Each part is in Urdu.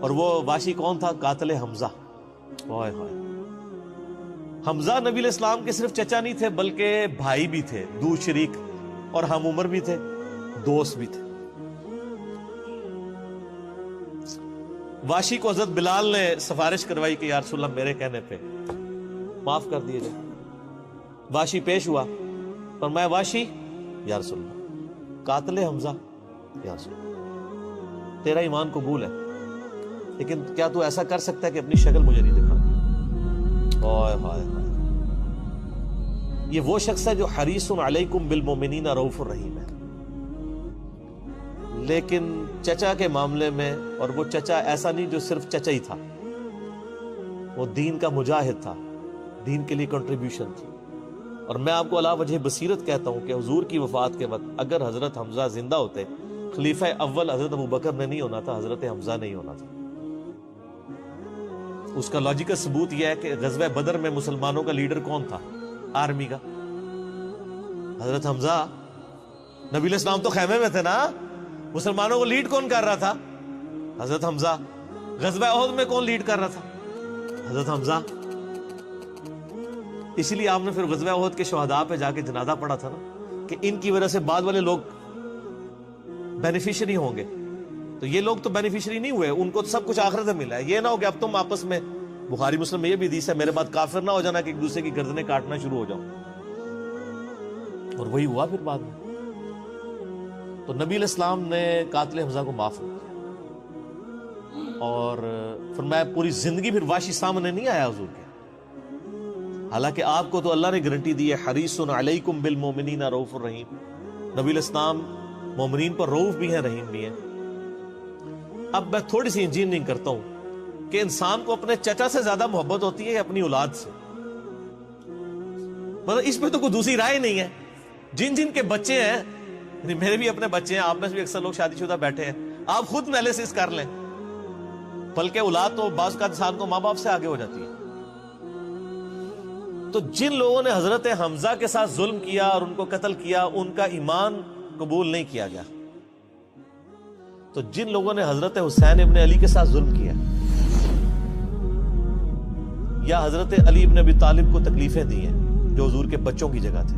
اور وہ واشی کون تھا؟ قاتل حمزہ. اوئے ہوئے. حمزہ نبی علیہ السلام کے صرف چچا نہیں تھے بلکہ بھائی بھی تھے، دو شریک، اور ہم عمر بھی تھے، دوست بھی تھے. واشی کو حضرت بلال نے سفارش کروائی کہ یا رسول اللہ میرے کہنے پہ معاف کر دیے جائے. واشی پیش ہوا، فرمایا واشی یا رسول اللہ قاتل حمزہ یا رسول اللہ تیرا ایمان قبول ہے، لیکن کیا تو ایسا کر سکتا ہے کہ اپنی شکل مجھے نہیں دکھا؟ اوئے ہائے ہائے. یہ وہ شخص ہے جو حریص علیکم بالمؤمنین رؤوف الرحیم ہے، لیکن چچا کے معاملے میں، اور وہ چچا ایسا نہیں جو صرف چچا ہی تھا، وہ دین کا مجاہد تھا، دین کے لیے کنٹریبیوشن تھی. اور میں آپ کو علا وجہ بصیرت کہتا ہوں کہ حضور کی وفات کے وقت اگر حضرت حمزہ زندہ ہوتے، خلیفہ اول حضرت ابوبکر نے نہیں ہونا تھا، حضرت حمزہ نہیں ہونا تھا. اس کا لاجیکل ثبوت یہ ہے کہ غزوہ بدر میں مسلمانوں کا لیڈر کون تھا آرمی کا؟ حضرت حمزہ. نبی علیہ السلام تو خیمے میں تھے نا، مسلمانوں کو لیڈ کون کر رہا تھا؟ حضرت حمزہ. غزوہ احد میں کون لیڈ کر رہا تھا؟ حضرت حمزہ. اس لیے آپ نے پھر غزوہ احد کے شہداء پہ جا کے جنازہ پڑھا تھا نا، کہ ان کی وجہ سے بعد والے لوگ بینیفیشری ہوں گے. تو یہ لوگ تو بینیفیشری نہیں ہوئے، ان کو تو سب کچھ آخرت میں ملا ہے. یہ نہ ہو کہ اب تم آپس میں، بخاری مسلم میں یہ بھی حدیث ہے، میرے بعد کافر نہ ہو جانا کہ ایک دوسرے کی گردنیں کاٹنا شروع ہو جاؤ. اور وہی ہوا پھر بعد میں. تو نبی علیہ السلام نے قاتل حمزہ کو معاف کیا، اور فرمایا پوری زندگی پھر واشی سامنے نہیں آیا حضور کے. حالانکہ آپ کو تو اللہ نے گارنٹی دی ہے حریص علیکم بالمؤمنین رؤوف الرحیم. نبی علیہ السلام مومنین پر رؤوف بھی ہیں، رحیم بھی ہیں. اب میں تھوڑی سی انجینئرنگ کرتا ہوں کہ انسان کو اپنے چچا سے زیادہ محبت ہوتی ہے اپنی اولاد سے. مطلب اس پہ تو کوئی دوسری رائے نہیں ہے. جن جن کے بچے ہیں، میرے بھی اپنے بچے ہیں، آپ میں سے بھی اکثر لوگ شادی شدہ بیٹھے ہیں، آپ خود انالیسس کر لیں. بلکہ اولاد تو بعض کا انسان کو ماں باپ سے آگے ہو جاتی ہے. تو جن لوگوں نے حضرت حمزہ کے ساتھ ظلم کیا اور ان کو قتل کیا، ان کا ایمان قبول نہیں کیا گیا. تو جن لوگوں نے حضرت حسین ابن علی کے ساتھ ظلم کیا، یا حضرت علی ابن ابی طالب کو تکلیفیں دی ہیں جو حضور کے بچوں کی جگہ تھے،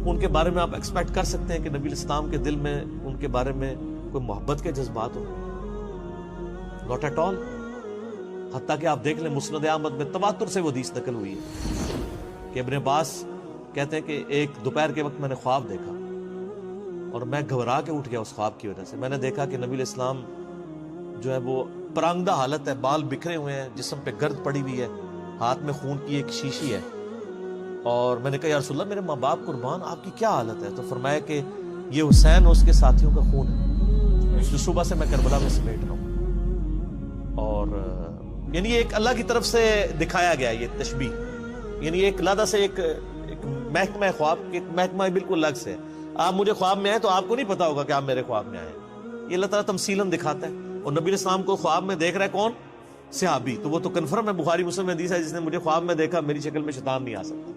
ان کے بارے میں آپ ایکسپیکٹ کر سکتے ہیں کہ نبی الاسلام کے دل میں ان کے بارے میں کوئی محبت کے جذبات ہو؟ Not at all. حتیٰ کہ آپ دیکھ لیں مسند احمد میں تواتر سے وہ حدیث نقل ہوئی ہے کہ ابن عباس کہتے ہیں کہ ایک دوپہر کے وقت میں نے خواب دیکھا اور میں گھبرا کے اٹھ گیا اس خواب کی وجہ سے. میں نے دیکھا کہ نبی علیہ السلام جو ہے وہ پرانگدہ حالت ہے، بال بکھرے ہوئے ہیں، جسم پہ گرد پڑی ہوئی ہے، ہاتھ میں خون کی ایک شیشی ہے. اور میں نے کہا یا رسول اللہ میرے ماں باپ قربان، آپ کی کیا حالت ہے؟ تو فرمایا کہ یہ حسین اور اس کے ساتھیوں کا خون ہے جو صبح سے میں کربلا میں سمیٹ رہا ہوں. اور یعنی ایک اللہ کی طرف سے دکھایا گیا یہ تشبیہ، یعنی ایک لادہ سے ایک محکمہ خواب، ایک محکمہ بالکل الگ سے. آپ مجھے خواب میں آئے تو آپ کو نہیں پتا ہوگا کہ آپ میرے خواب میں آئے. یہ اللہ تعالیٰ تمثیلاً دکھاتا ہے. اور نبی علیہ السلام کو خواب میں دیکھ رہا ہے کون؟ صحابی. تو وہ تو کنفرم ہے، بخاری مسلم میں حدیث ہے جس نے مجھے خواب میں دیکھا میری شکل میں شیطان نہیں آ سکتا.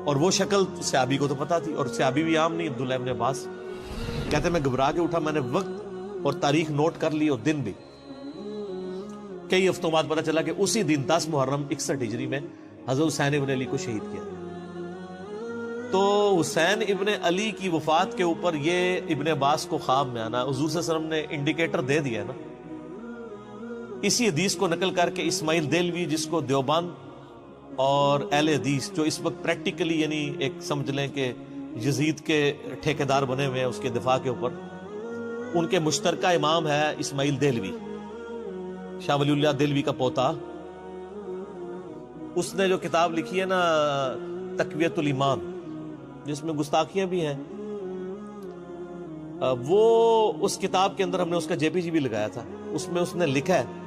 اور وہ شکل صحابی کو تو پتا تھی، اور صحابی بھی عام نہیں. عبداللہ ابن عباس کہتے ہیں میں گھبرا کے اٹھا، میں نے وقت اور تاریخ نوٹ کر لی اور دن بھی. کئی ہفتوں بعد پتا چلا کہ اسی دن 10 محرم 61 ہجری میں حضرت حسین ابن علی کو شہید کیا. تو حسین ابن علی کی وفات کے اوپر یہ ابن عباس کو خواب میں آنا حضور صلی اللہ علیہ وسلم نے انڈیکیٹر دے دیا نا. اسی حدیث کو نقل کر کے اسماعیل دہلوی، جس کو دیوبند اور اہل حدیث جو اس وقت پریکٹیکلی یعنی ایک سمجھ لیں کہ یزید کے ٹھیکیدار بنے ہوئے ہیں اس کے دفاع کے اوپر، ان کے مشترکہ امام ہے اسماعیل دہلوی، شاہ ولی اللہ دہلوی کا پوتا. اس نے جو کتاب لکھی ہے نا تقویت الایمان، جس میں گستاخیاں بھی ہیں، وہ اس کتاب کے اندر ہم نے اس کا جے پی جی بھی لگایا تھا. اس میں اس نے لکھا ہے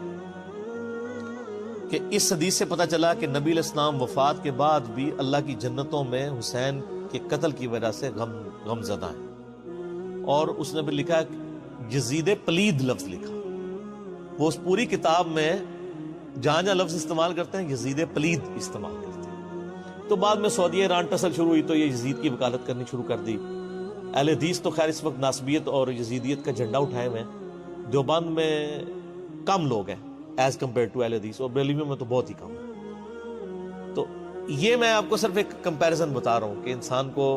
کہ اس حدیث سے پتہ چلا کہ نبی علیہ السلام وفات کے بعد بھی اللہ کی جنتوں میں حسین کے قتل کی وجہ سے غم زدہ ہیں. اور اس نے بھی لکھا یزید پلید لفظ لکھا. وہ اس پوری کتاب میں جہاں جہاں لفظ استعمال کرتے ہیں یزید پلید استعمال کرتے ہیں. تو بعد میں سعودیہ ایران ٹسل شروع ہوئی تو یہ یزید کی وکالت کرنی شروع کر دی. اہل حدیث تو خیر اس وقت ناسبیت اور یزیدیت کا جھنڈا اٹھائے ہوئے ہیں. دیوبند میں کم لوگ ہیں ایز کمپیئر ٹو اہل حدیث، اور بریلویوں میں تو بہت ہی کم ہے۔ تو یہ میں آپ کو صرف ایک کمپیریزن بتا رہا ہوں کہ انسان کو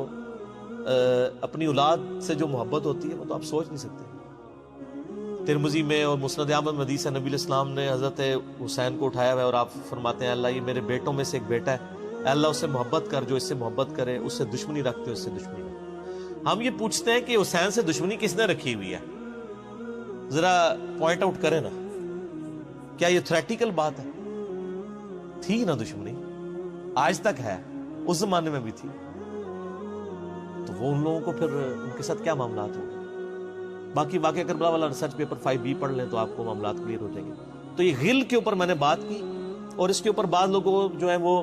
اپنی اولاد سے جو محبت ہوتی ہے وہ تو آپ سوچ نہیں سکتے۔ ترمذی میں اور مسند احمد میں حدیث ہے، نبی علیہ السلام نے حضرت حسین کو اٹھایا ہوا ہے اور آپ فرماتے ہیں اللہ یہ میرے بیٹوں میں سے ایک بیٹا ہے، اے اللہ اس سے محبت کر، جو اس سے محبت کرے، اس سے دشمنی رکھتے اس سے دشمنی رکھتے۔ ہم یہ پوچھتے ہیں کہ حسین سے دشمنی کس نے رکھی ہوئی ہے، ذرا پوائنٹ آؤٹ کریں نا، کیا یہ تھریٹیکل بات ہے؟ تھی نا دشمنی، آج تک ہے، اس زمانے میں بھی تھی، تو وہ ان لوگوں کو پھر ان کے ساتھ کیا معاملات ہوں گے؟ باقی واقعہ کربلا والا ریسرچ پیپر 5B پڑھ لیں تو آپ کو معاملات کلیئر ہو جائیں گے۔ تو یہ غل کے اوپر میں نے بات کی، اور اس کے اوپر بعض لوگوں جو ہیں وہ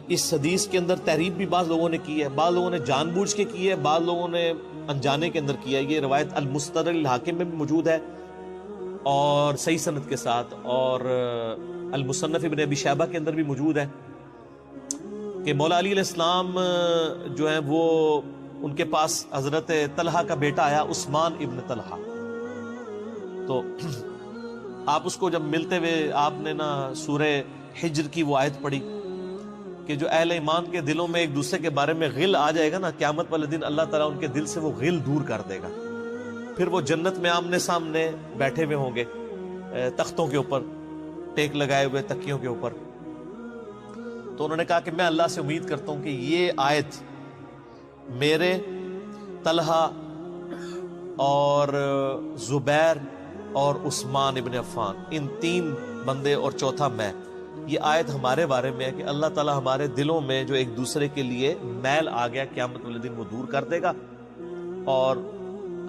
اس حدیث کے اندر تحریف بھی بعض لوگوں نے کی ہے، بعض لوگوں نے جان بوجھ کے کی ہے، بعض لوگوں نے انجانے کے اندر کیا ہے۔ یہ روایت المستدرک الحاکم میں بھی موجود ہے اور صحیح سند کے ساتھ، اور المصنف ابن ابی شیبہ کے اندر بھی موجود ہے کہ مولا علی علیہ السلام جو ہیں وہ ان کے پاس حضرت طلحہ کا بیٹا آیا، عثمان ابن طلحہ، تو آپ اس کو جب ملتے ہوئے آپ نے نا سورہ حجر کی وہ آیت پڑھی کہ جو اہل ایمان کے دلوں میں ایک دوسرے کے بارے میں غل آ جائے گا نا، قیامت والے دن اللہ تعالیٰ ان کے دل سے وہ غل دور کر دے گا، پھر وہ جنت میں آمنے سامنے بیٹھے ہوئے ہوں گے تختوں کے اوپر، ٹیک لگائے ہوئے تکیوں کے اوپر۔ تو انہوں نے کہا کہ میں اللہ سے امید کرتا ہوں کہ یہ آیت میرے، طلحہ اور زبیر اور عثمان ابن عفان، ان 3 بندے اور چوتھا میں، یہ آیت ہمارے بارے میں ہے کہ اللہ تعالیٰ ہمارے دلوں میں جو ایک دوسرے کے لیے میل آ گیا قیامت والے دن وہ دور کر دے گا اور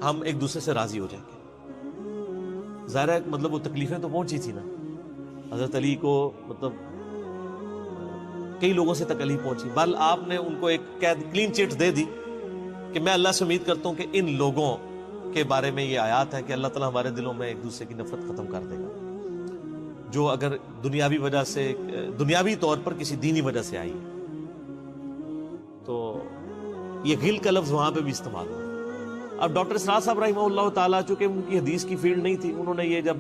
ہم ایک دوسرے سے راضی ہو جائیں گے۔ ظاہر ہے مطلب وہ تکلیفیں تو پہنچی تھی نا حضرت علی کو، مطلب کئی لوگوں سے تکلیف پہنچی، بل آپ نے ان کو ایک کلین چٹ دے دی کہ میں اللہ سے امید کرتا ہوں کہ ان لوگوں کے بارے میں یہ آیات ہے کہ اللہ تعالیٰ ہمارے دلوں میں ایک دوسرے کی نفرت ختم کر دے گا، جو اگر دنیاوی وجہ سے، دنیاوی طور پر کسی دینی وجہ سے آئی ہے۔ تو یہ غل کا لفظ وہاں پہ بھی استعمال ہوا۔ اب ڈاکٹر اسرار صاحب رحمہ اللہ تعالیٰ، چونکہ ان کی حدیث کی فیلڈ نہیں تھی، انہوں نے یہ جب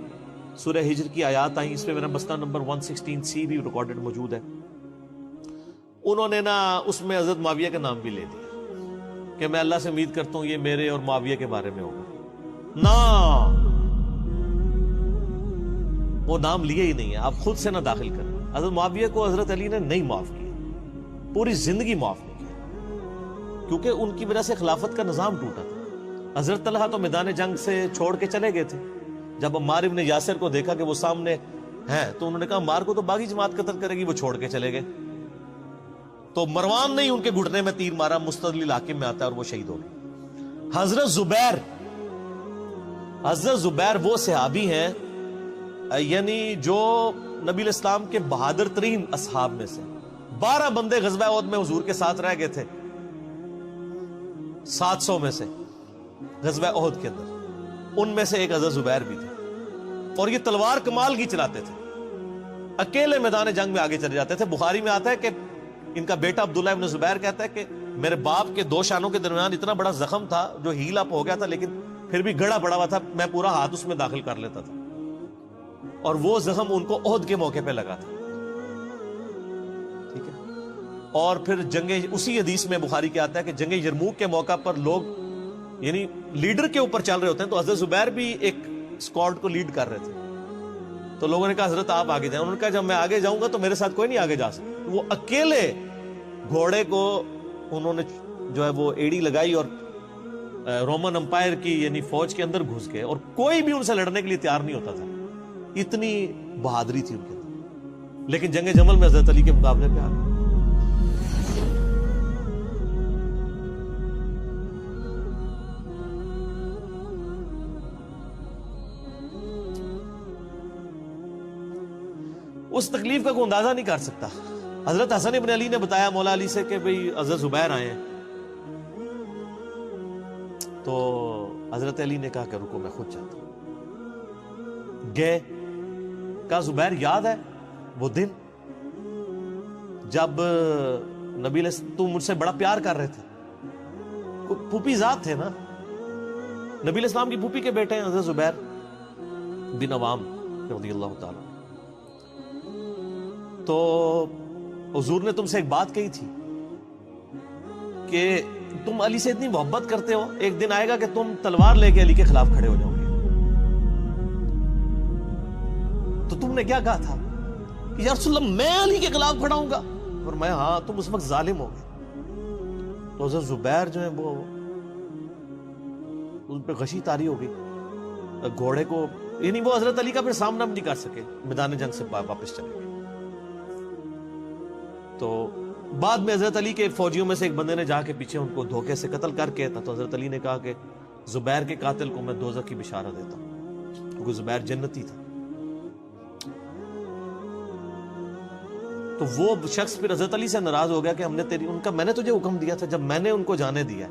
سورہ ہجر کی آیات آئیں، اس پہ میرا مسئلہ نمبر 116C بھی ریکارڈڈ موجود ہے، انہوں نے نا اس میں حضرت معاویہ کا نام بھی لے دیا کہ میں اللہ سے امید کرتا ہوں یہ میرے اور معاویہ کے بارے میں ہوگا۔ نا وہ نام لیے ہی نہیں ہے، آپ خود سے نہ داخل کریں۔ حضرت معاویہ کو حضرت علی نے نہیں معاف کیا، پوری زندگی معاف نہیں کیا، کیونکہ ان کی وجہ سے خلافت کا نظام ٹوٹا تھا۔ حضرت طلحہ تو میدان جنگ سے چھوڑ کے چلے گئے تھے، جب عمار ابن یاسر کو دیکھا کہ وہ سامنے ہیں تو انہوں نے کہا عمار کو تو باغی جماعت قتل کرے گی، وہ چھوڑ کے چلے گئے۔ تو مروان نے ان کے گھٹنے میں تیر مارا، مستدل الحاکم میں آتا ہے، اور وہ شہید ہو گئے۔ حضرت زبیر وہ صحابی ہیں یعنی جو نبی علیہ السلام کے بہادر ترین اصحاب میں سے، 12 بندے غزوہ احد میں حضور کے ساتھ رہ گئے تھے 700 میں سے غزوہ احد کے اندر، ان میں سے ایک حضرت زبیر بھی تھے، اور یہ تلوار کمال کی چلاتے تھے، اکیلے میدان جنگ میں آگے چلے جاتے تھے۔ بخاری میں آتا ہے کہ ان کا بیٹا عبداللہ ابن زبیر کہتا ہے کہ میرے باپ کے 2 شانوں کے درمیان اتنا بڑا زخم تھا جو ہیل اپ ہو گیا تھا، لیکن پھر بھی گڑا پڑا ہوا تھا، میں پورا ہاتھ اس میں داخل کر لیتا تھا، اور وہ زخم ان کو احد کے موقع پہ لگا تھا۔ ٹھیک ہے، اور پھر جنگ، اسی حدیث میں بخاری کے آتا ہے کہ جنگ یرموک کے موقع پر لوگ یعنی لیڈر کے اوپر چل رہے ہوتے ہیں، تو حضرت زبیر بھی ایک اسکواڈ کو لیڈ کر رہے تھے، تو لوگوں نے کہا حضرت آپ آگے جائیں، انہوں نے کہا جب میں آگے جاؤں گا تو میرے ساتھ کوئی نہیں آگے جا سکتا۔ وہ اکیلے گھوڑے کو انہوں نے جو ہے وہ ایڑی لگائی اور رومن امپائر کی یعنی فوج کے اندر گھس گئے، اور کوئی بھی ان سے لڑنے کے لیے تیار نہیں ہوتا تھا، اتنی بہادری تھی ان کے اندر، لیکن جنگ جمل میں حضرت علی کے مقابلے پہ آ گئے۔ اس تکلیف کا کوئی اندازہ نہیں کر سکتا۔ حضرت حسن ابن علی نے بتایا مولا علی سے کہ بھئی حضرت زبیر آئے ہیں، تو حضرت علی نے کہا کہ رکو میں خود چاہتا ہوں۔ گئے، کہا زبیر یاد ہے وہ دن جب نبی علیہ تم مجھ سے بڑا پیار کر رہے تھے، پھوپھی ذات تھے نا، نبی علیہ السلام کی پھوپھی کے بیٹے ہیں حضرت زبیر، بن عوام رضی اللہ تعالیٰ. تو حضور نے تم سے ایک بات کہی تھی کہ تم علی سے اتنی محبت کرتے ہو, ایک دن آئے گا کہ تم تلوار لے کے علی کے خلاف کھڑے ہو جاؤ گے. تو تم نے کیا کہا تھا کہ یا رسول اللہ میں علی کے خلاف کھڑا ہوں گا؟ فرمایا ہاں, تم اس وقت ظالم ہو گئے. تو حضرت زبیر جو ہے وہ ان پہ غشی طاری ہو گئی گھوڑے کو, یعنی وہ حضرت علی کا پھر سامنا بھی نہیں کر سکے, میدان جنگ سے واپس چلے گئے. تو بعد میں حضرت علی کے فوجیوں میں سے ایک بندے نے جا کے پیچھے ان کو دھوکے سے قتل کر کے, تو حضرت علی نے کہا کہ زبیر کے قاتل کو میں دوزخ کی بشارت دیتا ہوں, کیونکہ زبیر جنتی تھا. تو وہ شخص پھر حضرت علی سے ناراض ہو گیا کہ ہم نے تیری, ان کا میں نے تجھے حکم دیا تھا, جب میں نے ان کو جانے دیا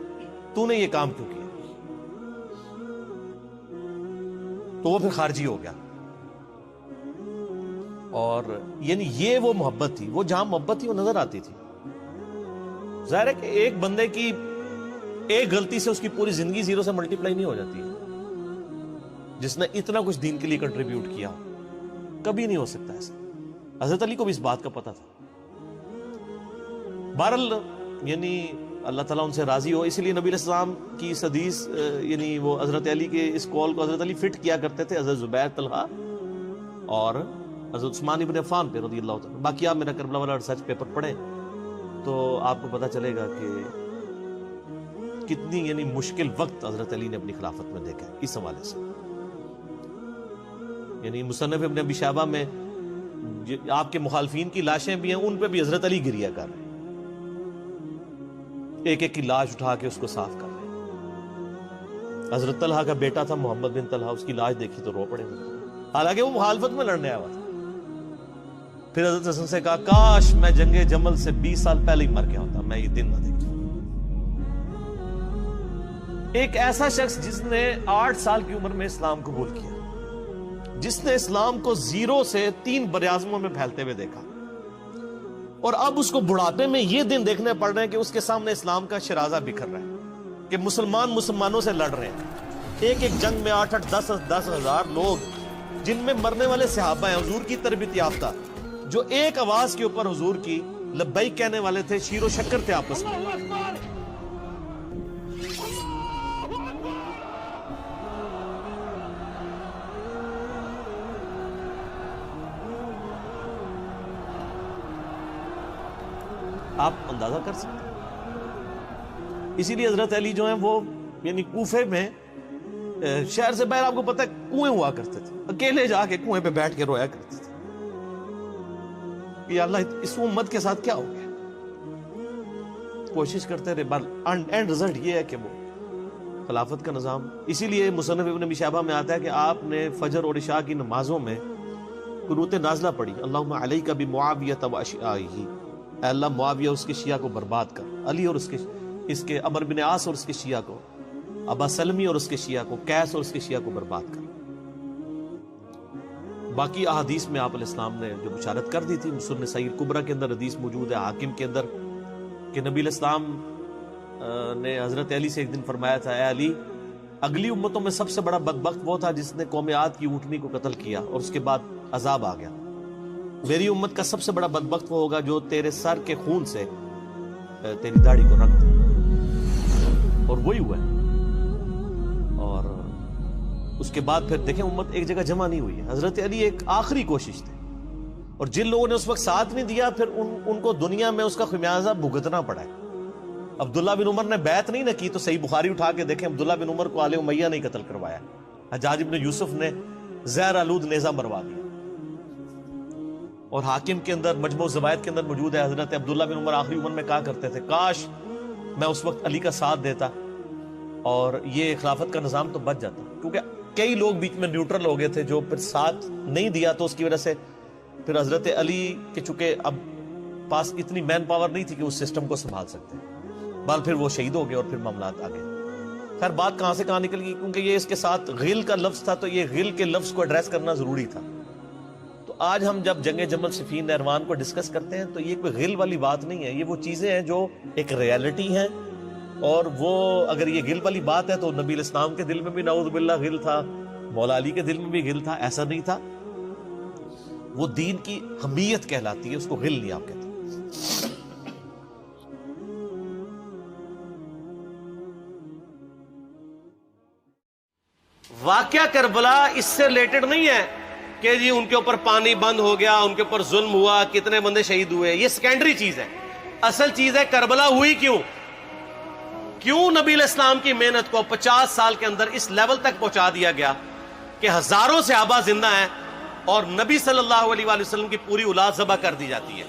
تو نے یہ کام کیوں کیا؟ تو وہ پھر خارجی ہو گیا. اور یعنی یہ وہ محبت تھی, وہ جہاں محبت تھی وہ نظر آتی تھی. ظاہر ہے کہ ایک بندے کی ایک غلطی سے اس کی پوری زندگی زیرو سے ملٹی پلائی نہیں ہو جاتی ہے. جس نے اتنا کچھ دین کے لیے کنٹریبیوٹ کیا کبھی نہیں ہو سکتا ایسا. حضرت علی کو بھی اس بات کا پتہ تھا. بہرحال یعنی اللہ تعالیٰ ان سے راضی ہو, اسی لیے نبی علیہ السلام کی اس حدیث یعنی وہ حضرت علی کے اس قول کو حضرت علی فٹ کیا کرتے تھے حضرت زبیر, طلحہ اور حضرت عثمان ابن عفان پہ رضی اللہ تعالیٰ. باقی آپ میرا کربلا والا ریسرچ پیپر پڑھیں تو آپ کو پتہ چلے گا کہ کتنی یعنی مشکل وقت حضرت علی نے اپنی خلافت میں دیکھا اس حوالے سے. یعنی مصنف ابن ابی شیبہ میں آپ کے مخالفین کی لاشیں بھی ہیں, ان پہ بھی حضرت علی گریا کر رہے ہیں, ایک ایک کی لاش اٹھا کے اس کو صاف کر رہے ہیں. حضرت طلحہ کا بیٹا تھا محمد بن طلحہ, اس کی لاش دیکھی تو رو پڑے, حالانکہ وہ مخالفت میں لڑنے آیا ہوا تھا. پھر حضرت حسن سے کہا کاش میں جنگ جمل سے 20 سال پہلے ہی مر گیا ہوتا, میں یہ دن نہ دیکھتا. ایک ایسا شخص جس نے 8 سال کی عمر میں اسلام قبول کیا, جس نے اسلام کو زیرو سے 3 براعظموں میں پھیلتے ہوئے دیکھا, اور اب اس کو بڑھاپے میں یہ دن دیکھنے پڑ رہے ہیں کہ اس کے سامنے اسلام کا شرازہ بکھر رہا ہے, کہ مسلمان مسلمانوں سے لڑ رہے ہیں. ایک ایک جنگ میں 8-8 10 ہزار لوگ, جن میں مرنے والے صحابہ ہیں حضور کی تربیت یافتہ, جو ایک آواز کے اوپر حضور کی لبیک کہنے والے تھے, شیر و شکر تھے آپس میں. آپ اندازہ کر سکتے ہیں. اسی لیے حضرت علی جو ہیں وہ یعنی کوفے میں شہر سے باہر آپ کو پتہ ہے کنویں ہوا کرتے تھے, اکیلے جا کے کنویں پہ بیٹھ کے رویا کرتے تھے کہ اللہ اس امت کے ساتھ کیا ہو گیا. کوشش کرتے رہے, اینڈ رزلٹ یہ ہے کہ وہ خلافت کا نظام. اسی لیے مصنف ابن ابی شیبہ میں آتا ہے کہ آپ نے فجر اور عشاء کی نمازوں میں قنوت نازلہ پڑھی, اللہم علیک بمعاویہ واشیاءہ, اے اللہ معاویہ اس کے شیعہ کو برباد کر, علی اور اس کے عمرو بن عاص اور اس کے شیعہ کو, ابا سلمی اور اس کے شیعہ کو, قیس اور اس کے شیعہ کو برباد کر. باقی احادیث میں آپ علیہ السلام نے جو بشارت کر دی تھی, سنن نسائی کبریٰ کے اندر حدیث موجود ہے, حاکم کے اندر, کہ نبی علیہ السلام نے حضرت علی سے ایک دن فرمایا تھا, اے علی اگلی امتوں میں سب سے بڑا بدبخت وہ تھا جس نے قوم عاد کی اونٹنی کو قتل کیا اور اس کے بعد عذاب آ گیا. میری امت کا سب سے بڑا بدبخت وہ ہوگا جو تیرے سر کے خون سے تیری داڑھی کو رنگ دے, اور وہی ہوا ہے. اور اس کے بعد پھر دیکھیں امت ایک جگہ جمع نہیں ہوئی ہے. حضرت علی ایک آخری کوشش تھی, اور جن لوگوں نے اس وقت ساتھ نہیں دیا پھر ان کو دنیا میں اس کا خمیازہ بھگتنا پڑا ہے. عبداللہ بن عمر نے بیعت نہیں نہ کی تو صحیح بخاری اٹھا کے دیکھیں, عبداللہ بن عمر کو آل امیہ نہیں قتل کروایا, حجاج بن یوسف نے زہر آلود نیزہ مروا دیا. اور حاکم کے اندر مجموع الزوائد کے اندر موجود ہے, حضرت عبداللہ بن عمر آخری عمر میں کہا کرتے تھے کاش میں اس وقت علی کا ساتھ دیتا اور یہ خلافت کا نظام تو بچ جاتا. کیونکہ کئی لوگ بیچ میں نیوٹرل ہو گئے تھے جو پھر ساتھ نہیں دیا, تو اس کی وجہ سے پھر حضرت علی کے چونکہ اب پاس اتنی مین پاور نہیں تھی کہ اس سسٹم کو سنبھال سکتے, بال پھر وہ شہید ہو گئے اور پھر معاملات آ گئے. خیر بات کہاں سے کہاں نکل گئی, کیونکہ یہ اس کے ساتھ غل کا لفظ تھا, تو یہ غل کے لفظ کو ایڈریس کرنا ضروری تھا. تو آج ہم جب جنگ جمل صفین نہروان کو ڈسکس کرتے ہیں تو یہ کوئی غل والی بات نہیں ہے, یہ وہ چیزیں ہیں جو ایک ریالٹی ہیں, اور وہ اگر یہ غل والی بات ہے تو نبی علیہ السلام کے دل میں بھی نعوذ باللہ غل تھا, مولا علی کے دل میں بھی غل تھا؟ ایسا نہیں تھا. وہ دین کی حمیت کہلاتی ہے، اس کو غل نہیں آپ کہتے. واقعہ کربلا اس سے ریلیٹڈ نہیں ہے کہ جی ان کے اوپر پانی بند ہو گیا، ان کے اوپر ظلم ہوا، کتنے بندے شہید ہوئے. یہ سیکنڈری چیز ہے. اصل چیز ہے کربلا ہوئی کیوں نبی علیہ السلام کی محنت کو 50 سال کے اندر اس لیول تک پہنچا دیا گیا کہ ہزاروں صحابہ زندہ ہیں اور نبی صلی اللہ علیہ وآلہ وسلم کی پوری اولاد ذبح کر دی جاتی ہے.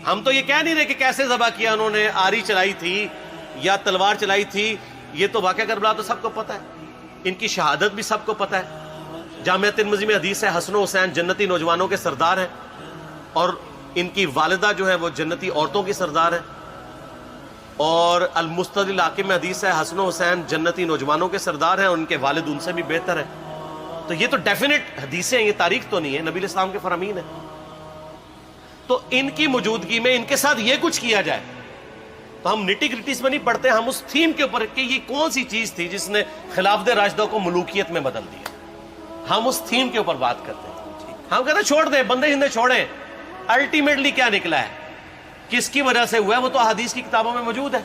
ہم تو یہ کہہ نہیں رہے کہ کیسے ذبح کیا انہوں نے، آری چلائی تھی یا تلوار چلائی تھی. یہ تو واقعہ کربلا تو سب کو پتہ ہے، ان کی شہادت بھی سب کو پتہ ہے. جامعہ ترمذی میں حدیث ہے حسن و حسین جنتی نوجوانوں کے سردار ہیں اور ان کی والدہ جو ہے وہ جنتی عورتوں کی سردار ہیں. اور المستدرک الحاکم میں حدیث ہے حسن و حسین جنتی نوجوانوں کے سردار ہیں اور ان کے والد ان سے بھی بہتر ہیں. تو یہ تو ڈیفینٹ حدیثیں ہیں، یہ تاریخ تو نہیں ہے، نبی علیہ السلام کے فرامین ہیں. تو ان کی موجودگی میں ان کے ساتھ یہ کچھ کیا جائے تو ہم نٹی گریٹیز میں نہیں پڑھتے، ہم اس تھیم کے اوپر کہ یہ کون سی چیز تھی جس نے خلافت راشدہ کو ملوکیت میں بدل دیا، ہم اس تھیم کے اوپر بات کرتے ہیں. ہم کہتے ہیں چھوڑ دیں، بندے ہندے چھوڑیں. الٹیمیٹلی کیا نکلا ہے، کس کی وجہ سے ہوا ہے، وہ تو احادیث کی کتابوں میں موجود ہے.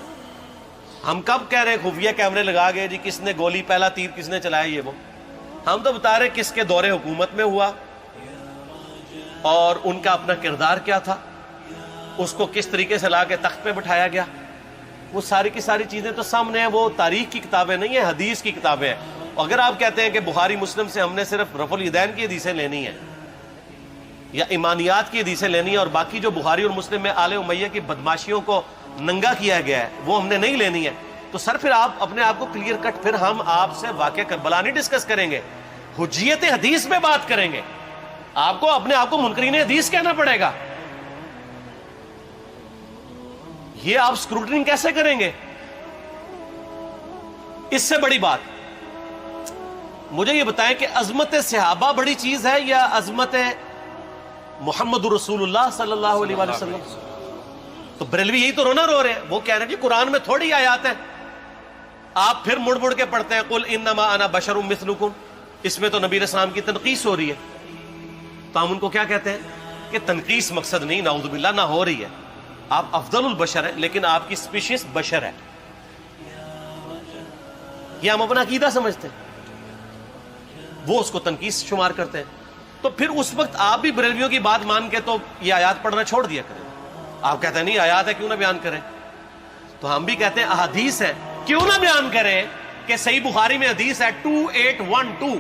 ہم کب کہہ رہے ہیں خفیہ کیمرے لگا گئے جی کس نے گولی پہلا تیر کس نے چلایا، یہ وہ. ہم تو بتا رہے کس کے دور حکومت میں ہوا اور ان کا اپنا کردار کیا تھا، اس کو کس طریقے سے لا کے تخت پہ بٹھایا گیا. وہ ساری کی ساری چیزیں تو سامنے ہیں. وہ تاریخ کی کتابیں نہیں ہیں، حدیث کی کتابیں ہیں. اگر آپ کہتے ہیں کہ بخاری مسلم سے ہم نے صرف رفع الیدین کی حدیثیں لینی ہیں یا ایمانیات کی حدیثیں لینی ہیں اور باقی جو بخاری اور مسلم میں آل امیہ کی بدماشیوں کو ننگا کیا گیا ہے وہ ہم نے نہیں لینی ہے، تو سر پھر آپ اپنے آپ کو کلیئر کٹ، پھر ہم آپ سے واقعہ کربلا نہیں ڈسکس کریں گے، حجیت حدیث میں بات کریں گے. آپ کو اپنے آپ کو منکرین حدیث کہنا پڑے گا. یہ آپ اسکروٹنگ کیسے کریں گے؟ اس سے بڑی بات مجھے یہ بتائیں کہ عظمت صحابہ بڑی چیز ہے یا عظمت محمد رسول اللہ صلی اللہ علیہ وآلہ وسلم؟ تو بریلوی یہی تو رونا رو رہے ہیں. وہ کہہ رہے ہیں کہ قرآن میں تھوڑی آیات ہیں. آپ پھر مڑ مڑ کے پڑھتے ہیں قل انما انا بشر مثلکم، اس میں تو نبی علیہ السلام کی تنقیص ہو رہی ہے. تو ہم ان کو کیا کہتے ہیں کہ تنقیص مقصد نہیں، نعوذ باللہ، نہ ہو رہی ہے. آپ افضل البشر ہیں لیکن آپ کی سپیشیز بشر ہے. یہ ہم اپنا عقیدہ سمجھتے ہیں، وہ اس کو تنقیص شمار کرتے ہیں. تو پھر اس وقت آپ بھی بریلویوں کی بات مان کے تو یہ آیات پڑھنا چھوڑ دیا کریں. آپ کہتے ہیں نہیں آیات ہے کیوں نہ بیان کریں، تو ہم بھی کہتے ہیں احادیث ہے کیوں نہ بیان کریں. کہ صحیح بخاری میں حدیث ہے 2812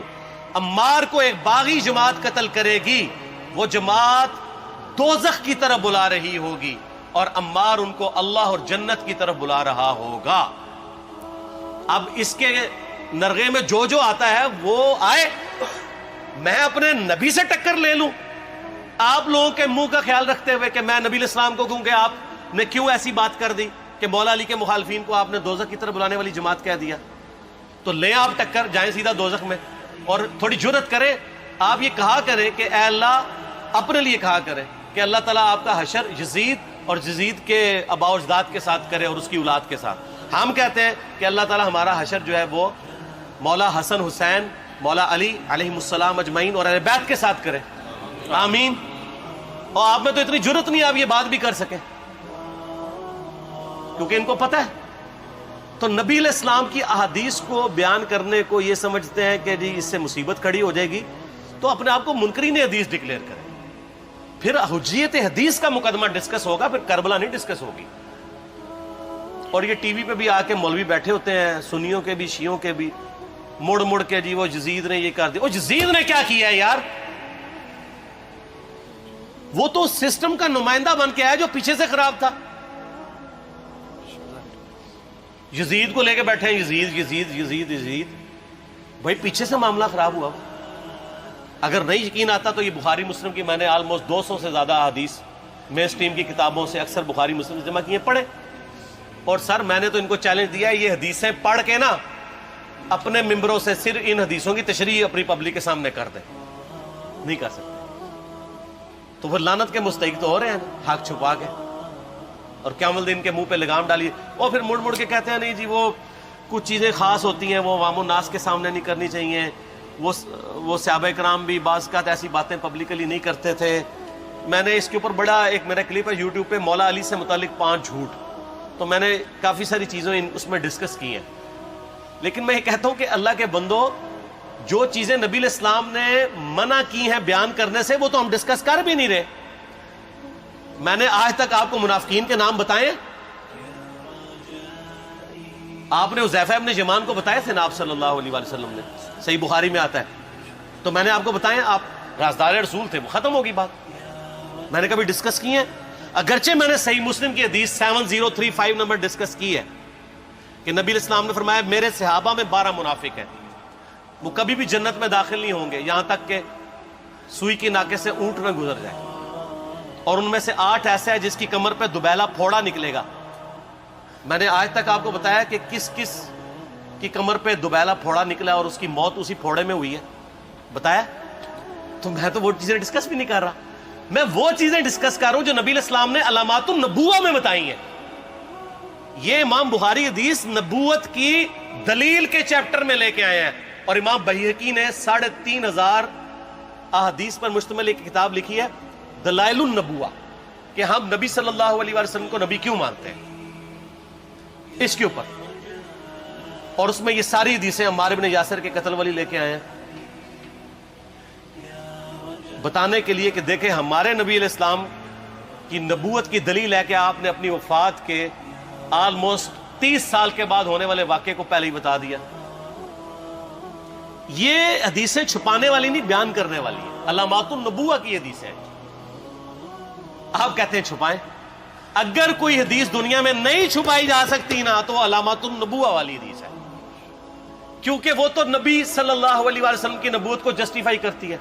عمار کو ایک باغی جماعت قتل کرے گی، وہ جماعت دوزخ کی طرف بلا رہی ہوگی اور عمار ان کو اللہ اور جنت کی طرف بلا رہا ہوگا. اب اس کے نرغے میں جو آتا ہے وہ آئے، میں اپنے نبی سے ٹکر لے لوں آپ لوگوں کے منہ کا خیال رکھتے ہوئے کہ میں نبی علیہ السلام کو کہوں کہ آپ نے کیوں ایسی بات کر دی کہ مولا علی کے مخالفین کو آپ نے دوزخ کی طرف بلانے والی جماعت کہہ دیا. تو لیں آپ ٹکر، جائیں سیدھا دوزخ میں. اور تھوڑی جرت کریں، آپ یہ کہا کریں کہ اے اللہ، اپنے لیے کہا کریں کہ اللہ تعالیٰ آپ کا حشر یزید اور یزید کے آباء و اجداد کے ساتھ کرے اور اس کی اولاد کے ساتھ. ہم کہتے ہیں کہ اللہ تعالیٰ ہمارا حشر جو ہے وہ مولا حسن حسین، مولا علی علیہ السلام اجمعین اور اہل بیت کے ساتھ کرے. آمین. اور آپ میں تو اتنی جرت نہیں آپ یہ بات بھی کر سکیں کیونکہ ان کو پتہ ہے. تو نبی علیہ السلام کی احادیث کو بیان کرنے کو یہ سمجھتے ہیں کہ جی اس سے مصیبت کھڑی ہو جائے گی تو اپنے آپ کو منکرین حدیث ڈکلیئر کریں. پھر حجیت حدیث کا مقدمہ ڈسکس ہوگا، پھر کربلا نہیں ڈسکس ہوگی. اور یہ ٹی وی پہ بھی آ کے مولوی بیٹھے ہوتے ہیں، سنیوں کے بھی شیعوں کے بھی، مڑ مڑ کے جی وہ یزید نے یہ کر دیا. وہ یزید نے کیا کیا ہے یار؟ وہ تو سسٹم کا نمائندہ بن کے آیا جو پیچھے سے خراب تھا. یزید کو لے کے بیٹھے ہیں، یزید یزید یزید یزید. بھائی پیچھے سے معاملہ خراب ہوا. اگر نہیں یقین آتا تو یہ بخاری مسلم کی میں نے آلموسٹ 200 سے زیادہ حدیث مین اسٹریم کی کتابوں سے اکثر بخاری مسلم جمع کیے، پڑھے. اور سر میں نے تو ان کو چیلنج دیا ہے یہ حدیثیں پڑھ کے نا اپنے ممبروں سے صرف ان حدیثوں کی تشریح اپنی پبلک کے سامنے کر دیں. نہیں کر سکتے تو وہ لعنت کے مستحق تو ہو رہے ہیں حق چھپا کے، اور قیامت دن کے منہ پہ لگام ڈالیے. اور پھر مڑ مڑ کے کہتے ہیں نہیں جی وہ کچھ چیزیں خاص ہوتی ہیں وہ عوام الناس کے سامنے نہیں کرنی چاہیے، وہ صحابہ کرام بھی بعض کا ایسی باتیں پبلکلی نہیں کرتے تھے. میں نے اس کے اوپر بڑا ایک میرا کلپ ہے یوٹیوب پہ، مولا علی سے متعلق 5 جھوٹ، تو میں نے کافی ساری چیزیں اس میں ڈسکس کی ہیں. لیکن میں یہ کہتا ہوں کہ اللہ کے بندو، جو چیزیں نبی علیہ السلام نے منع کی ہیں بیان کرنے سے، وہ تو ہم ڈسکس کر بھی نہیں رہے. میں نے آج تک آپ کو منافقین کے نام بتائے؟ آپ نے حذیفہ ابن یمان کو بتائے تھے نا آپ صلی اللہ علیہ وسلم نے، صحیح بخاری میں آتا ہے. تو میں نے آپ کو بتائے، آپ رازدار رسول تھے، وہ ختم ہوگی بات. میں نے کبھی ڈسکس کی ہے؟ اگرچہ میں نے صحیح مسلم کی حدیث 7035 نمبر ڈسکس کی ہے کہ نبی علیہ السلام نے فرمایا میرے صحابہ میں 12 منافق ہیں، وہ کبھی بھی جنت میں داخل نہیں ہوں گے یہاں تک کہ سوئی کی ناکے سے اونٹ نہ گزر جائے، اور ان میں سے 8 ایسے ہے جس کی کمر پہ دوبیلا پھوڑا نکلے گا. میں نے آج تک آپ کو بتایا کہ کس کس کی کمر پہ دوبیلا پھوڑا نکلا اور اس کی موت اسی پھوڑے میں ہوئی ہے؟ بتایا؟ تو میں تو وہ چیزیں ڈسکس بھی نہیں کر رہا، میں وہ چیزیں ڈسکس کر رہا ہوں جو نبی علیہ السلام نے علامات النبوہ میں بتائی ہیں. یہ امام بخاری حدیث نبوت کی دلیل کے چیپٹر میں لے کے آئے ہیں، اور امام بہقی نے 3500 احادیث پر مشتمل ایک کتاب لکھی ہے دلائل النبوہ، کہ ہم نبی صلی اللہ علیہ وسلم کو نبی کیوں مانتے ہیں، اس کے اوپر. اور اس میں یہ ساری حدیثیں عمار بن یاسر کے قتل والی لے کے آئے ہیں، بتانے کے لیے کہ دیکھیں ہمارے نبی علیہ السلام کی نبوت کی دلیل ہے کہ آپ نے اپنی وفات کے آلموسٹ 30 سال کے بعد ہونے والے واقعے کو پہلے ہی بتا دیا. یہ حدیثیں چھپانے والی نہیں، بیان کرنے والی ہیں، علامات النبوہ کی حدیثیں. آپ کہتے ہیں چھپائیں. اگر کوئی حدیث دنیا میں نہیں چھپائی جا سکتی نا تو وہ علامات النبوہ والی حدیث ہے، کیونکہ وہ تو نبی صلی اللہ علیہ وسلم کی نبوت کو جسٹیفائی کرتی ہے.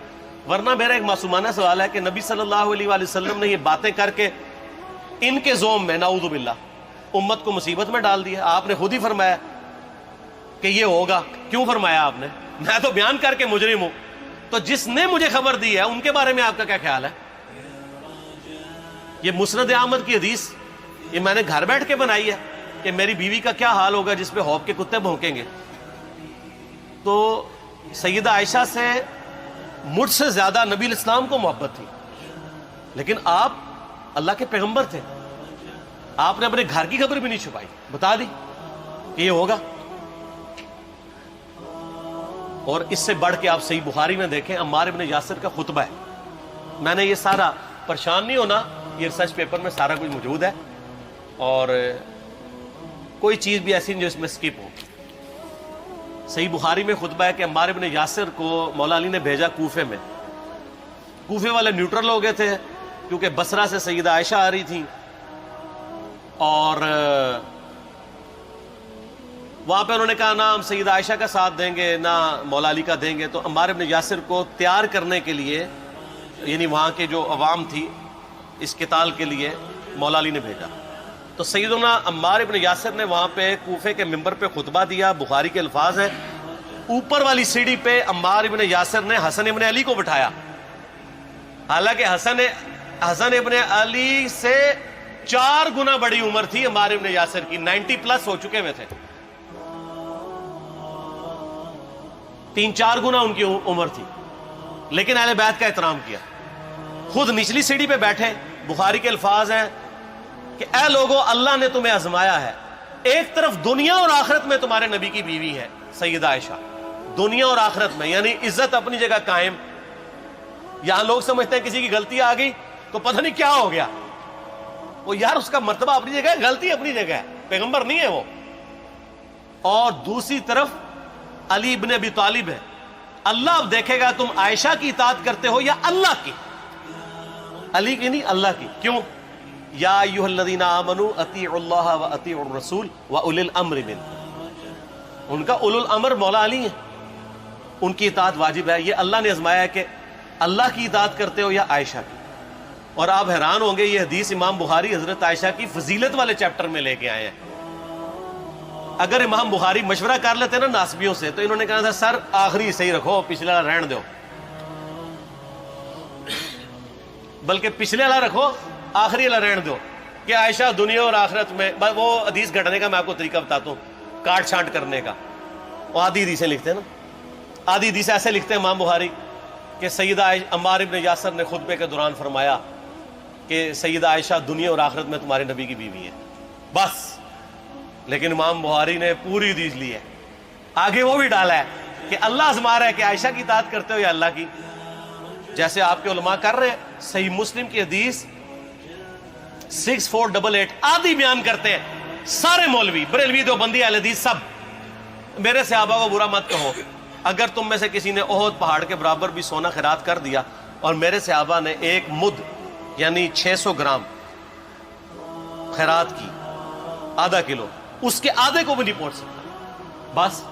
ورنہ میرا ایک معصومانہ سوال ہے کہ نبی صلی اللہ علیہ وسلم نے یہ باتیں کر کے ان کے زوم میں نعوذ باللہ امت کو مصیبت میں ڈال دیا. آپ نے خود ہی فرمایا کہ یہ ہوگا. کیوں فرمایا آپ نے؟ میں تو بیان کر کے مجرم ہوں. تو جس نے مجھے خبر دی ہے ان کے بارے میں آپ کا کیا خیال ہے؟ یہ مسند احمد کی حدیث یہ میں نے گھر بیٹھ کے بنائی ہے کہ میری بیوی کا کیا حال ہوگا جس پہ خوف کے کتے بھونکیں گے. تو سیدہ عائشہ سے مجھ سے زیادہ نبی علیہ السلام کو محبت تھی، لیکن آپ اللہ کے پیغمبر تھے، آپ نے اپنے گھر کی خبر بھی نہیں چھپائی، بتا دی کہ یہ ہوگا. اور اس سے بڑھ کے آپ صحیح بخاری میں دیکھیں عمار بن یاسر کا خطبہ ہے. میں نے یہ سارا، پریشان نہیں ہونا، یہ ریسرچ پیپر میں سارا کچھ موجود ہے، اور کوئی چیز بھی ایسی نہیں جو اس میں سکپ ہو. صحیح بخاری میں خطبہ ہے کہ عمار بن یاسر کو مولا علی نے بھیجا کوفے میں. کوفے والے نیوٹرل ہو گئے تھے کیونکہ بصرہ سے سیدہ عائشہ آ رہی تھی، اور وہاں پہ انہوں نے کہا نہ ہم سیدہ عائشہ کا ساتھ دیں گے نہ مولا علی کا دیں گے. تو عمار بن یاسر کو تیار کرنے کے لیے، یعنی وہاں کے جو عوام تھی اس قتال کے لیے، مولا علی نے بھیجا. تو سیدنا عمار بن یاسر نے وہاں پہ کوفے کے ممبر پہ خطبہ دیا. بخاری کے الفاظ ہیں، اوپر والی سیڑھی پہ عمار بن یاسر نے حسن ابن علی کو بٹھایا، حالانکہ حسن ابن علی سے 4 گنا بڑی عمر تھی عمار بن یاسر کی، 90 پلس ہو چکے ہوئے تھے، 3-4 گنا ان کی عمر تھی. لیکن اہل بیت کا احترام کیا. خود نچلی سیڑھی پہ بیٹھے. بخاری کے الفاظ ہیں کہ اے لوگو، اللہ نے تمہیں آزمایا ہے، ایک طرف دنیا اور آخرت میں تمہارے نبی کی بیوی ہے سیدہ عائشہ، دنیا اور آخرت میں، یعنی عزت اپنی جگہ قائم. یہاں لوگ سمجھتے ہیں کسی کی غلطی آ گئی تو پتہ نہیں کیا ہو گیا. وہ یار اس کا مرتبہ اپنی جگہ ہے، غلطی اپنی جگہ ہے، پیغمبر نہیں ہے وہ. اور دوسری طرف علی ابن ابی طالب ہے. اللہ اب دیکھے گا تم عائشہ کی اطاعت کرتے ہو یا اللہ کی. علی کی نہیں، اللہ کی. کیوں؟ یا ایھا الذین آمنوا اطیعوا اللہ واطیعوا الرسول واولی الامر منکم. ان کا اولو الامر مولا علی ہیں، ان کی اطاعت واجب ہے. یہ اللہ نے آزمایا ہے کہ اللہ کی اطاعت کرتے ہو یا عائشہ کی. اور آپ حیران ہوں گے، یہ حدیث امام بخاری حضرت عائشہ کی فضیلت والے چیپٹر میں لے کے آئے ہیں. اگر امام بخاری مشورہ کر لیتے نا ناسبیوں سے تو انہوں نے کہا تھا سر آخری صحیح رکھو، پچھلے والا رہن دو، بلکہ پچھلے والا رکھو آخری والا رہن دو، کہ عائشہ دنیا اور آخرت میں. وہ حدیث گھڑنے کا میں آپ کو طریقہ بتاتا ہوں، کاٹ چھانٹ کرنے کا. وہ آدھی حدیثیں لکھتے ہیں نا، آدھی حدیث ایسے لکھتے ہیں امام بخاری کہ سیدہ عمار ابن یاسر نے خطبے کے دوران فرمایا کہ سیدہ عائشہ دنیا اور آخرت میں تمہارے نبی کی بیوی ہے، بس۔ لیکن امام بخاری نے پوری حدیث لی ہے، آگے وہ بھی ڈالا ہے کہ اللہ آزما رہا ہے کہ عائشہ کی اطاعت کرتے ہو یا اللہ کی، جیسے آپ کے علماء کر رہے ہیں۔ صحیح مسلم کی حدیث 6488 آدھی بیان کرتے ہیں سارے مولوی، بریلوی، دیوبندی، اہل حدیث، سب۔ میرے صحابہ کو برا مت کہو، اگر تم میں سے کسی نے احد پہاڑ کے برابر بھی سونا خیرات کر دیا اور میرے صحابہ نے ایک مد یعنی 600 گرام خیرات کی، آدھا کلو، اس کے آدھے کو بھی نہیں پہنچ سکتا، بس۔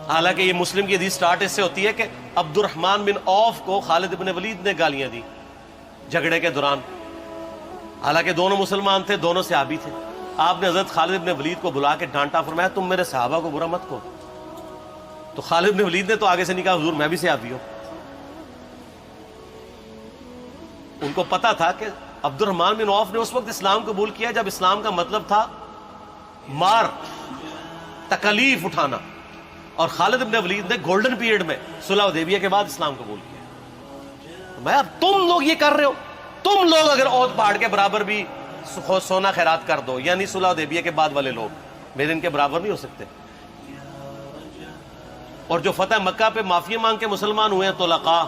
حالانکہ یہ مسلم کی حدیث سٹارٹ اس سے ہوتی ہے کہ عبد الرحمن بن عوف کو خالد بن ولید نے گالیاں دی جھگڑے کے دوران، حالانکہ دونوں مسلمان تھے، دونوں صحابی تھے۔ آپ نے حضرت خالد بن ولید کو بلا کے ڈانٹا، فرمایا تم میرے صحابہ کو برا مت کہو۔ تو خالد بن ولید نے تو آگے سے نہیں کہا حضور میں بھی صحابی ہوں۔ ان کو پتا تھا کہ عبد الرحمن بن عوف نے اس وقت اسلام قبول کیا جب اسلام کا مطلب تھا مار، تکلیف اٹھانا، اور خالد بن ولید نے گولڈن پیریڈ میں صلح حدیبیہ کے بعد اسلام قبول کیا۔ میں اب تم لوگ یہ کر رہے ہو، تم لوگ اگر احد پہاڑ کے برابر بھی سونا خیرات کر دو، یعنی صلح حدیبیہ کے بعد والے لوگ میرے ان کے برابر نہیں ہو سکتے۔ اور جو فتح مکہ پہ معافی مانگ کے مسلمان ہوئے ہیں طلقاء،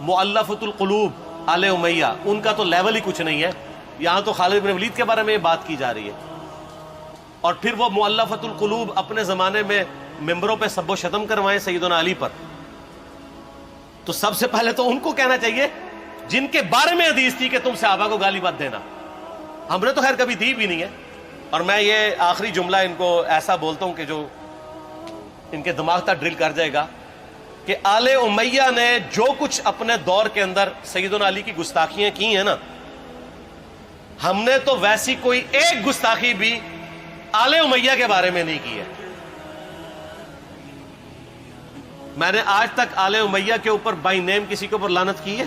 مؤلفۃ القلوب، آل امیہ، ان کا تو لیول ہی کچھ نہیں ہے۔ یہاں تو خالد بن ولید کے بارے میں یہ بات کی جا رہی ہے، اور پھر وہ مؤلفۃ القلوب اپنے زمانے میں ممبروں پہ سب و شتم کروائیں سیدنا علی پر، تو سب سے پہلے تو ان کو کہنا چاہیے جن کے بارے میں حدیث تھی کہ تم صحابہ کو گالی مت دینا۔ ہم نے تو خیر کبھی دی بھی نہیں ہے۔ اور میں یہ آخری جملہ ان کو ایسا بولتا ہوں کہ جو ان کے دماغ تک ڈرل کر جائے گا کہ آل امیہ نے جو کچھ اپنے دور کے اندر سیدنا علی کی گستاخیاں کی ہیں نا، ہم نے تو ویسی کوئی ایک گستاخی بھی آل امیہ کے بارے میں نہیں کی ہے۔ میں نے آج تک آل امیہ کے اوپر بائی نیم کسی کے اوپر لعنت کی ہے؟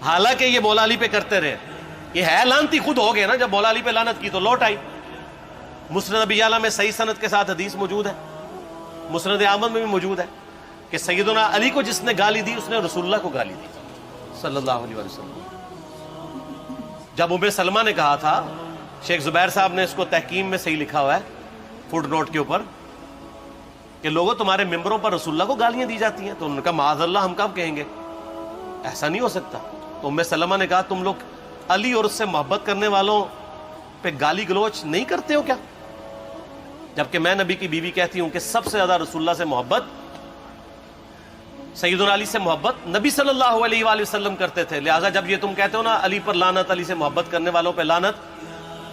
حالانکہ یہ مولا علی پہ کرتے رہے، یہ ہے لعنتی خود ہو گئے نا، جب مولا علی پہ لعنت کی تو لوٹ آئی۔ مسند ابی اعلیٰ میں صحیح سند کے ساتھ حدیث موجود ہے، مسند احمد میں بھی موجود ہے کہ سیدنا علی کو جس نے گالی دی اس نے رسول اللہ کو گالی دی صلی اللہ علیہ وسلم۔ جب ام سلمہ نے کہا تھا، شیخ زبیر صاحب نے اس کو تحکیم میں صحیح لکھا ہوا ہے فوٹ نوٹ کے اوپر، کہ لوگوں تمہارے ممبروں پر رسول اللہ کو گالیاں دی جاتی ہیں، تو انہوں نے کہا معاذ اللہ، ہم کب کہیں گے، ایسا نہیں ہو سکتا۔ تو ام سلمہ نے کہا تم لوگ علی اور اس سے محبت کرنے والوں پہ گالی گلوچ نہیں کرتے ہو کیا؟ جبکہ میں نبی کی بیوی کہتی ہوں کہ سب سے زیادہ رسول اللہ سے محبت، سیدنا علی سے محبت نبی صلی اللہ علیہ وآلہ وسلم کرتے تھے۔ لہٰذا جب یہ تم کہتے ہو نا علی پر لعنت، علی سے محبت کرنے والوں پہ لعنت،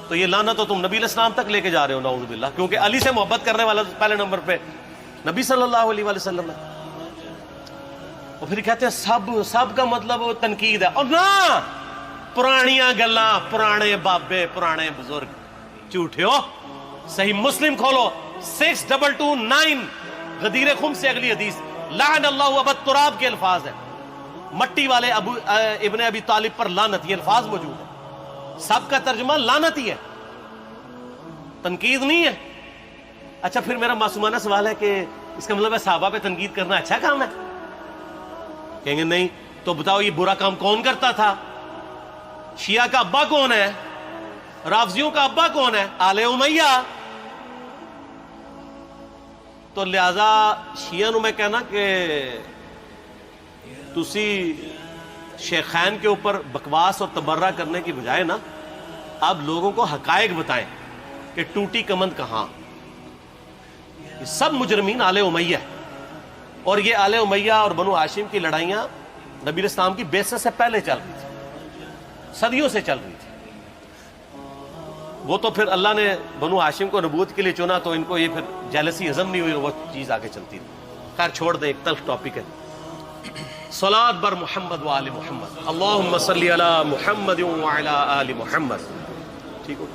تو یہ لعنت تو تم نبی علیہ السلام تک لے کے جا رہے ہو، نعوذ باللہ، کیونکہ علی سے محبت کرنے والا پہلے نمبر پہ نبی صلی اللہ علیہ وآلہ وسلم ہے۔ اور پھر کہتے ہیں سب کا مطلب تنقید ہے، اور نہ، پرانیاں گلاں، پرانے بابے، پرانے بزرگ، جھوٹے ہو۔ صحیح مسلم کھولو 6229، غدیر خم سے اگلی حدیث، لعن اللہ ابا التراب کے الفاظ ہیں، مٹی والے ابن ابی طالب پر لعنت، یہ الفاظ موجود ہے۔ سب کا ترجمہ لعنت ہی ہے، تنقید نہیں ہے۔ اچھا پھر میرا معصومانہ سوال ہے کہ اس کا مطلب ہے صحابہ پہ تنقید کرنا اچھا کام ہے؟ کہیں گے نہیں، تو بتاؤ یہ برا کام کون کرتا تھا؟ شیعہ کا ابا کون ہے؟ رافضیوں کا ابا کون ہے؟ آل امیہ۔ تو لہذا شیعہ نو میں کہنا کہ تسی شیخین کے اوپر بکواس اور تبرہ کرنے کی بجائے نا، آپ لوگوں کو حقائق بتائیں کہ ٹوٹی کمند کہاں۔ یہ سب مجرمین آل امیہ ہے، اور یہ آل امیہ اور بنو ہاشم کی لڑائیاں نبی اسلام کی بعثت سے پہلے چل رہی تھی، صدیوں سے چل رہی تھی۔ وہ تو پھر اللہ نے بنو ہاشم کو نبوت کے لیے چنا، تو ان کو یہ پھر جیلسی ہضم نہیں ہوئی، وہ چیز آگے چلتی تھی۔ خیر چھوڑ دیں، ایک تلخ ٹاپک ہے۔ صلاۃ بر محمد و آل محمد، اللہم صلی علی محمد و علی آل محمد۔ ٹھیک ہو؟